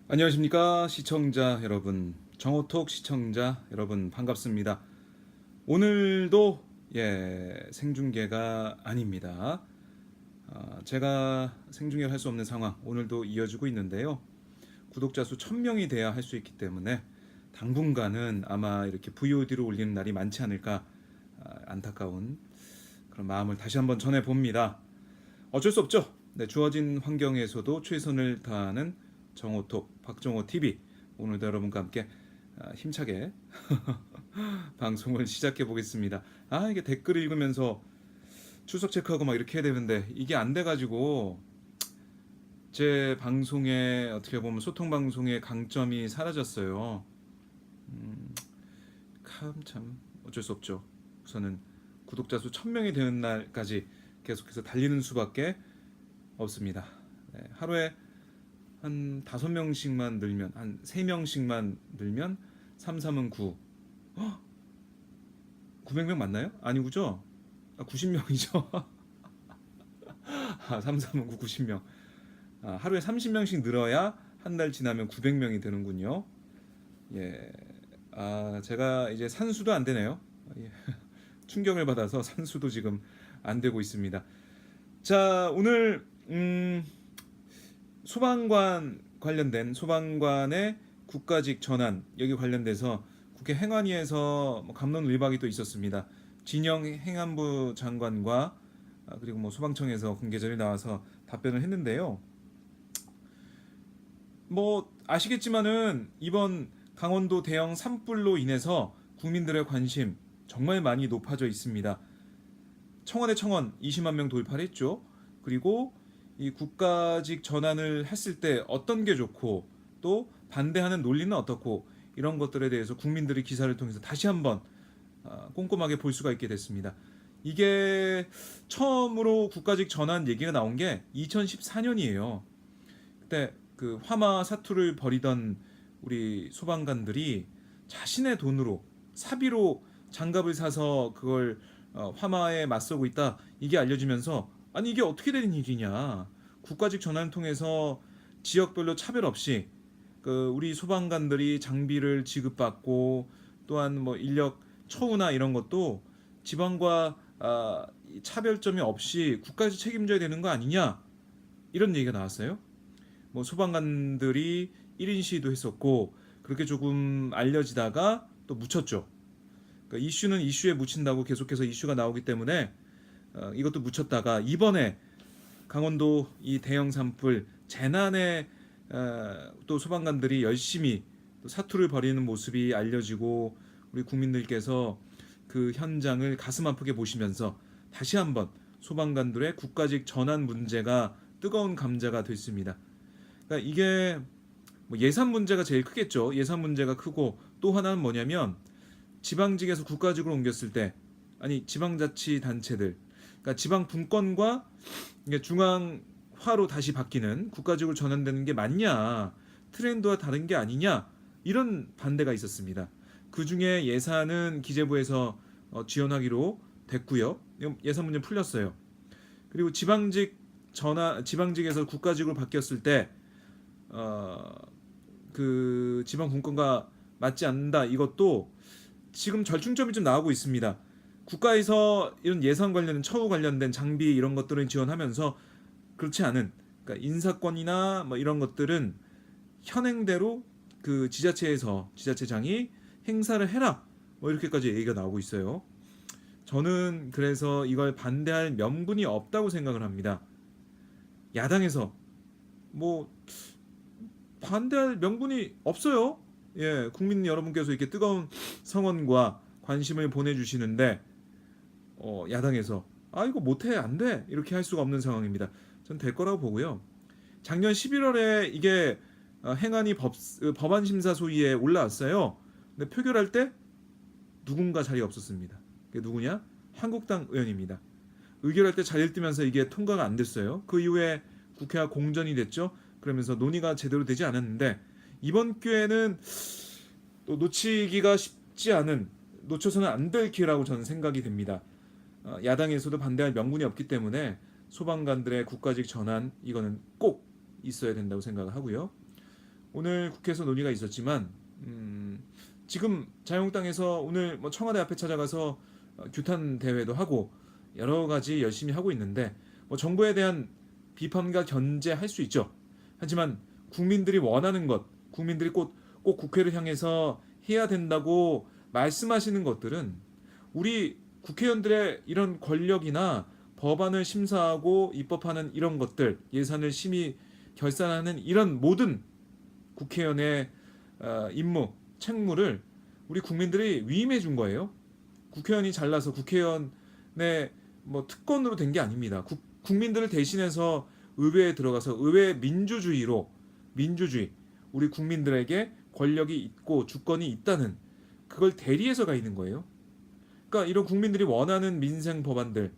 안녕하십니까 시청자 여러분, 정호톡 시청자 여러분 반갑습니다. 오늘도 생중계가 아닙니다. 제가 생중계를 할 수 없는 상황 오늘도 이어지고 있는데요. 구독자 수 1000명이 돼야 할 수 있기 때문에 당분간은 아마 이렇게 VOD로 올리는 날이 많지 않을까, 안타까운 그런 마음을 다시 한번 전해봅니다. 어쩔 수 없죠. 네, 주어진 환경에서도 최선을 다하는 정호톡 박정호 TV, 오늘도 여러분과 함께 힘차게 방송을 시작해 보겠습니다. 이게 댓글 읽으면서 출석 체크하고 막 이렇게 해야 되는데 이게 안 돼가지고 제 방송에 어떻게 보면 소통 방송의 강점이 사라졌어요. 참 어쩔 수 없죠. 우선은 구독자 수 1000명이 되는 날까지 계속해서 달리는 수밖에 없습니다. 네, 하루에 한 5명씩만 늘면, 한 3명씩만 늘면 3, 3은 9. 900명 맞나요? 아니구죠? 90명이죠. 3, 3은 9, 90명. 하루에 30명씩 늘어야 한 달 지나면 900명이 되는군요. 예. 제가 이제 산수도 안 되네요. 예. 충격을 받아서 산수도 지금 안 되고 있습니다. 자, 오늘 소방관 관련된, 소방관의 국가직 전환, 여기 관련돼서 국회 행안위에서 갑론을박이 또 있었습니다. 진영 행안부 장관과 그리고 소방청에서 공개전에 나와서 답변을 했는데요. 아시겠지만은 이번 강원도 대형 산불로 인해서 국민들의 관심 정말 많이 높아져 있습니다. 청와대 청원 20만 명 돌파를 했죠. 그리고 이 국가직 전환을 했을 때 어떤 게 좋고 또 반대하는 논리는 어떻고, 이런 것들에 대해서 국민들의 기사를 통해서 다시 한번 꼼꼼하게 볼 수가 있게 됐습니다. 이게 처음으로 국가직 전환 얘기가 나온 게 2014년이에요. 그때 그 화마 사투를 벌이던 우리 소방관들이 자신의 돈으로 사비로 장갑을 사서 그걸 화마에 맞서고 있다, 이게 알려지면서 아니 이게 어떻게 된 일이냐, 국가직 전환을 통해서 지역별로 차별 없이 우리 소방관들이 장비를 지급받고 또한 인력 처우나 이런 것도 지방과 차별점이 없이 국가에서 책임져야 되는 거 아니냐, 이런 얘기가 나왔어요. 소방관들이 1인 시위도 했었고 그렇게 조금 알려지다가 또 묻혔죠. 그러니까 이슈는 이슈에 묻힌다고 계속해서 이슈가 나오기 때문에 이것도 묻혔다가 이번에 강원도 이 대형 산불 재난에 또 소방관들이 열심히 또 사투를 벌이는 모습이 알려지고 우리 국민들께서 그 현장을 가슴 아프게 보시면서 다시 한번 소방관들의 국가직 전환 문제가 뜨거운 감자가 됐습니다. 그러니까 이게 예산 문제가 제일 크겠죠. 예산 문제가 크고 또 하나는 뭐냐면 지방직에서 국가직으로 옮겼을 때, 아니 지방자치단체들, 그러니까 지방 분권과 중앙화로 다시 바뀌는, 국가직으로 전환되는 게 맞냐, 트렌드와 다른 게 아니냐, 이런 반대가 있었습니다. 그 중에 예산은 기재부에서 지원하기로 됐고요. 예산 문제 풀렸어요. 그리고 지방직에서 국가직으로 바뀌었을 때 그 지방 분권과 맞지 않는다, 이것도 지금 절충점이 좀 나오고 있습니다. 국가에서 이런 예산 관련, 처우 관련된 장비 이런 것들을 지원하면서 그렇지 않은, 그러니까 인사권이나 이런 것들은 현행대로 그 지자체에서 지자체장이 행사를 해라, 이렇게까지 얘기가 나오고 있어요. 저는 그래서 이걸 반대할 명분이 없다고 생각을 합니다. 야당에서 반대할 명분이 없어요. 예, 국민 여러분께서 이렇게 뜨거운 성원과 관심을 보내주시는데 야당에서 이거 못해, 안 돼, 이렇게 할 수가 없는 상황입니다. 전 될 거라고 보고요. 작년 11월에 이게 행안위 법안 심사 소위에 올라왔어요. 근데 표결할 때 누군가 자리에 없었습니다. 그게 누구냐? 한국당 의원입니다. 의결할 때 자리를 뜨면서 이게 통과가 안 됐어요. 그 이후에 국회가 공전이 됐죠. 그러면서 논의가 제대로 되지 않았는데 이번 기회는 또 놓치기가 쉽지 않은, 놓쳐서는 안 될 기회라고 저는 생각이 됩니다. 야당에서도 반대할 명분이 없기 때문에 소방관들의 국가직 전환, 이거는 꼭 있어야 된다고 생각을 하고요. 오늘 국회에서 논의가 있었지만 지금 자유한국당에서 오늘 뭐 청와대 앞에 찾아가서 규탄 대회도 하고 여러 가지 열심히 하고 있는데 뭐 정부에 대한 비판과 견제할 수 있죠. 하지만 국민들이 원하는 것, 국민들이 꼭 국회를 향해서 해야 된다고 말씀하시는 것들은 우리 국회의원들의 이런 권력이나 법안을 심사하고 입법하는 이런 것들, 예산을 심의 결산하는 이런 모든 국회의원의 임무, 책무를 우리 국민들이 위임해 준 거예요. 국회의원이 잘나서 국회의원의 뭐 특권으로 된 게 아닙니다. 국민들을 대신해서 의회에 들어가서 의회 민주주의 우리 국민들에게 권력이 있고 주권이 있다는 그걸 대리해서 가 있는 거예요. 그러니까 이런 국민들이 원하는 민생 법안들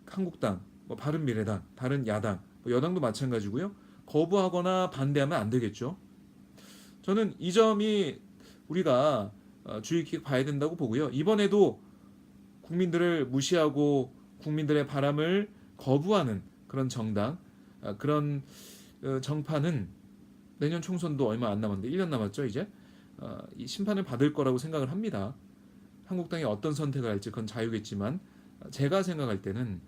한국당, 뭐 바른미래당, 다른 야당, 뭐 여당도 마찬가지고요. 거부하거나 반대하면 안 되겠죠. 저는 이 점이 우리가 주의 깊게 봐야 된다고 보고요. 이번에도 국민들을 무시하고 국민들의 바람을 거부하는 그런 정당, 그런 정파는 내년 총선도 얼마 안 남았는데 1년 남았죠 이제. 이 심판을 받을 거라고 생각을 합니다. 한국당이 어떤 선택을 할지 그건 자유겠지만 제가 생각할 때는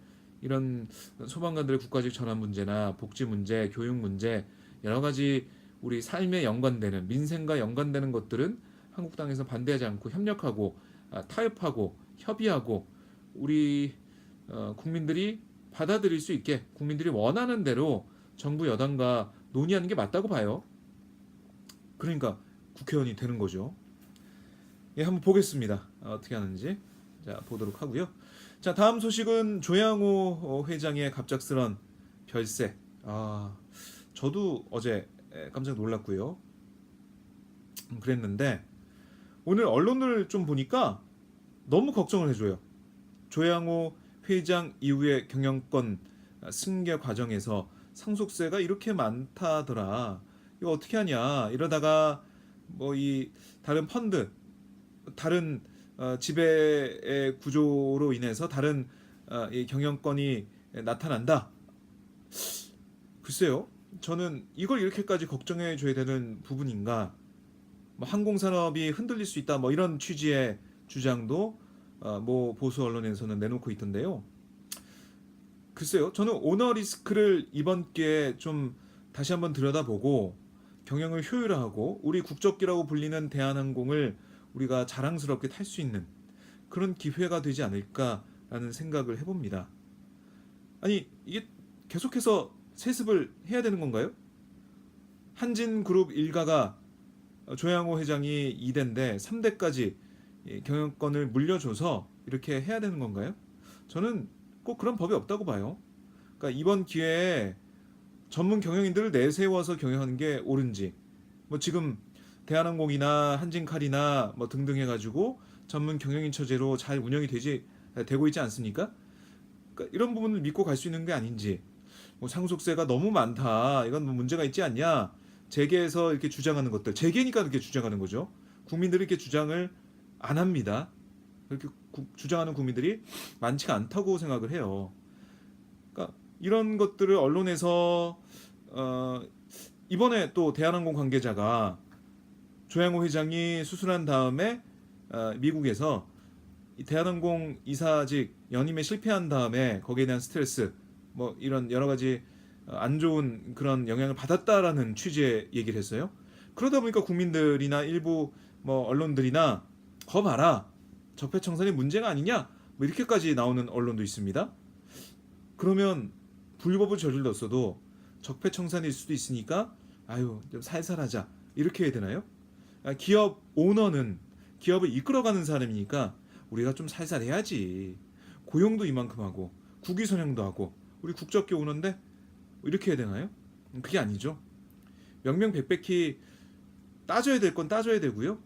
이런 소방관들의 국가직 전환 문제나 복지 문제, 교육 문제 여러 가지 우리 삶에 연관되는 민생과 연관되는 것들은 한국당에서 반대하지 않고 협력하고 타협하고 협의하고 우리 국민들이 받아들일 수 있게 국민들이 원하는 대로 정부 여당과 논의하는 게 맞다고 봐요. 그러니까 국회의원이 되는 거죠. 예, 한번 보겠습니다. 어떻게 하는지. 자, 보도록 하고요. 자, 다음 소식은 조양호 회장의 갑작스런 별세. 저도 어제 깜짝 놀랐고요. 그랬는데 오늘 언론을 좀 보니까 너무 걱정을 해줘요. 조양호 회장 이후의 경영권 승계 과정에서 상속세가 이렇게 많다더라. 이거 어떻게 하냐. 이러다가 뭐 이 다른 펀드, 다른 지배의 구조로 인해서 다른 이 경영권이 나타난다. 글쎄요. 저는 이걸 이렇게까지 걱정해 줘야 되는 부분인가. 뭐 항공산업이 흔들릴 수 있다. 뭐 이런 취지의 주장도 뭐 보수 언론에서는 내놓고 있던데요. 글쎄요. 저는 오너 리스크를 이번 기회에 좀 다시 한번 들여다보고 경영을 효율화하고 우리 국적기라고 불리는 대한항공을 우리가 자랑스럽게 탈 수 있는 그런 기회가 되지 않을까라는 생각을 해봅니다. 아니 이게 계속해서 세습을 해야 되는 건가요? 한진그룹 일가가 조양호 회장이 2대인데 3대까지 경영권을 물려줘서 이렇게 해야 되는 건가요? 저는 꼭 그런 법이 없다고 봐요. 그러니까 이번 기회에 전문 경영인들을 내세워서 경영하는 게 옳은지 뭐 지금 대한항공이나 한진칼이나 뭐 등등 해가지고 전문 경영인 처제로 잘 운영이 되고 있지 않습니까? 그러니까 이런 부분을 믿고 갈 수 있는 게 아닌지 뭐 상속세가 너무 많다 이건 뭐 문제가 있지 않냐 재계에서 이렇게 주장하는 것들 재계니까 이렇게 주장하는 거죠. 국민들이 이렇게 주장을 안 합니다. 그렇게 주장하는 국민들이 많지가 않다고 생각을 해요. 그러니까 이런 것들을 언론에서 이번에 또 대한항공 관계자가 조양호 회장이 수술한 다음에 미국에서 대한항공 이사직 연임에 실패한 다음에 거기에 대한 스트레스 뭐 이런 여러 가지 안 좋은 그런 영향을 받았다라는 취지의 얘기를 했어요. 그러다 보니까 국민들이나 일부 뭐 언론들이나 거 봐라 적폐청산이 문제가 아니냐 뭐 이렇게까지 나오는 언론도 있습니다. 그러면 불법을 저질렀어도 적폐청산일 수도 있으니까 아유 좀 살살하자 이렇게 해야 되나요? 기업 오너는 기업을 이끌어가는 사람이니까 우리가 좀 살살해야지. 고용도 이만큼 하고 국위선양도 하고 우리 국적기 오는데 이렇게 해야 되나요? 그게 아니죠. 명명백백히 따져야 될 건 따져야 되고요.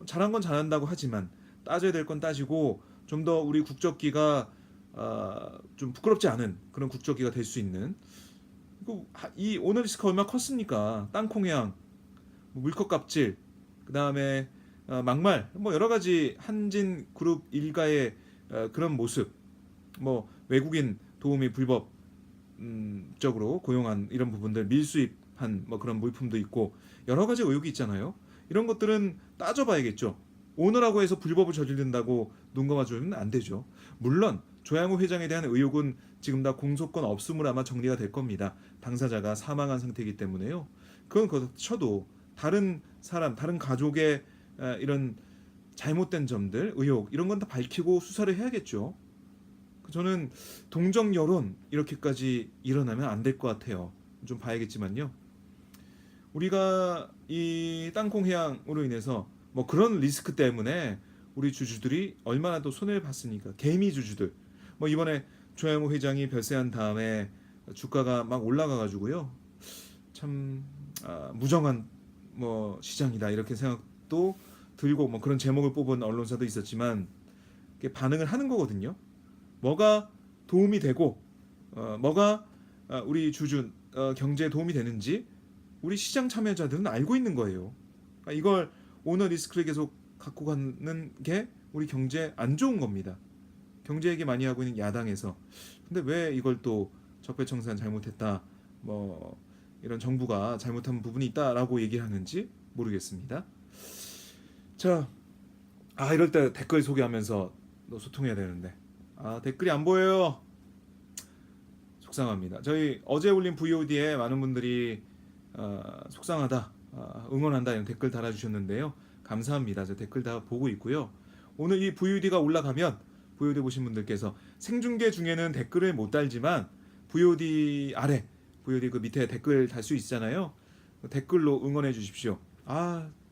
잘한 건 잘한다고 하지만 따져야 될 건 따지고 좀 더 우리 국적기가 좀 부끄럽지 않은 그런 국적기가 될 수 있는 이 오너 리스크 얼마나 컸습니까? 땅콩해양, 물컵갑질, 그 다음에 막말, 뭐 여러 가지 한진 그룹 일가의 그런 모습, 뭐 외국인 도우미 불법적으로 고용한 이런 부분들 밀수입 뭐 그런 물품도 있고 여러 가지 의혹이 있잖아요. 이런 것들은 따져봐야겠죠. 오너라고 해서 불법을 저지른다고 눈 감아주면 안 되죠. 물론 조양호 회장에 대한 의혹은 지금 다 공소권 없음으로 아마 정리가 될 겁니다. 당사자가 사망한 상태이기 때문에요. 그건 그쳐도 다른 사람, 다른 가족의 이런 잘못된 점들, 의혹 이런 건 다 밝히고 수사를 해야겠죠. 저는 동정 여론 이렇게까지 일어나면 안 될 것 같아요. 좀 봐야겠지만요. 우리가 이 땅콩 해양으로 인해서 뭐 그런 리스크 때문에 우리 주주들이 얼마나 또 손해를 봤습니까? 개미 주주들. 뭐 이번에 조양호 회장이 별세한 다음에 주가가 막 올라가 가지고요. 참 무정한 뭐 시장이다 이렇게 생각도 들고 뭐 그런 제목을 뽑은 언론사도 있었지만 반응을 하는 거거든요. 뭐가 도움이 되고 뭐가 우리 주주 경제에 도움이 되는지 우리 시장 참여자들은 알고 있는 거예요. 그러니까 이걸 오너 리스크를 계속 갖고 가는 게 우리 경제에 안 좋은 겁니다. 경제 얘기 많이 하고 있는 야당에서 근데 왜 이걸 또 적폐청산 잘못했다 뭐 이런 정부가 잘못한 부분이 있다라고 얘기하는지 모르겠습니다. 자, 이럴 때 댓글 소개하면서 너 소통해야 되는데 댓글이 안 보여요. 속상합니다. 저희 어제 올린 VOD에 많은 분들이 속상하다, 응원한다 이런 댓글 달아주셨는데요. 감사합니다. 저 댓글 다 보고 있고요. 오늘 이 VOD가 올라가면 VOD 보신 분들께서 생중계 중에는 댓글을 못 달지만 VOD 아래 VOD 그 밑에 댓글 달 수 있잖아요. 댓글로 응원해 주십시오.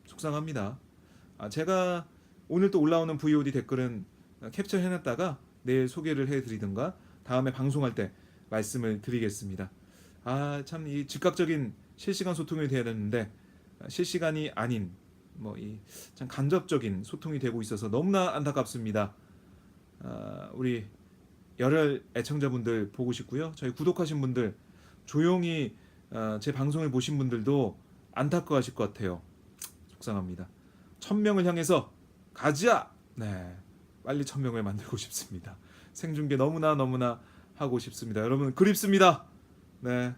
속상합니다. 제가 오늘 또 올라오는 VOD 댓글은 캡처 해놨다가 내일 소개를 해드리든가 다음에 방송할 때 말씀을 드리겠습니다. 참 이 즉각적인 실시간 소통이 돼야 되는데 실시간이 아닌 뭐 이 참 간접적인 소통이 되고 있어서 너무나 안타깝습니다. 우리 열혈 애청자분들 보고 싶고요. 저희 구독하신 분들 조용히 제 방송을 보신 분들도 안타까워하실 것 같아요. 속상합니다. 1000명을 향해서 가자. 네, 빨리 1000명을 만들고 싶습니다. 생중계 너무나 하고 싶습니다. 여러분 그립습니다. 네,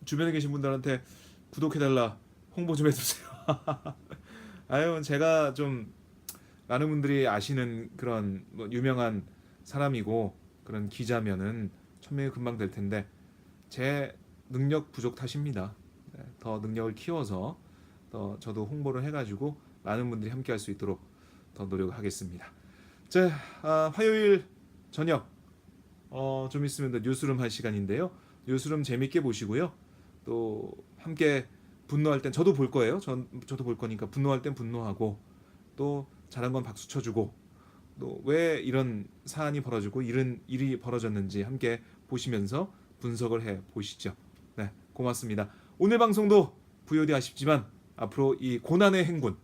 주변에 계신 분들한테 구독해달라 홍보 좀 해주세요. 제가 좀 많은 분들이 아시는 그런 뭐 유명한 사람이고 그런 기자면은 1000명이 금방 될 텐데 제 능력 부족 탓입니다. 네, 더 능력을 키워서 더 저도 홍보를 해가지고 많은 분들이 함께할 수 있도록 더 노력하겠습니다. 자, 화요일 저녁 좀 있으면 더 뉴스룸 할 시간인데요. 뉴스룸 재밌게 보시고요. 또 함께 분노할 땐 저도 볼 거예요. 저도 볼 거니까 분노할 땐 분노하고 또 잘한 건 박수 쳐주고 또 왜 이런 사안이 벌어지고 이런 일이 벌어졌는지 함께 보시면서 분석을 해 보시죠. 네, 고맙습니다. 오늘 방송도 VOD 아쉽지만 앞으로 이 고난의 행군,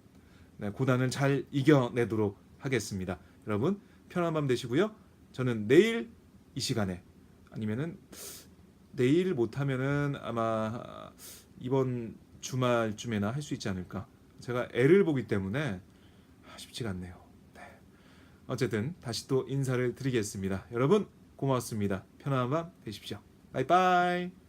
고난을 잘 이겨내도록 하겠습니다. 여러분 편안한 밤 되시고요. 저는 내일 이 시간에 아니면은 내일 못하면은 아마 이번 주말쯤에나 할 수 있지 않을까. 제가 애를 보기 때문에 쉽지가 않네요. 네. 어쨌든 다시 또 인사를 드리겠습니다. 여러분 고맙습니다. 편안한 밤 되십시오. 바이바이.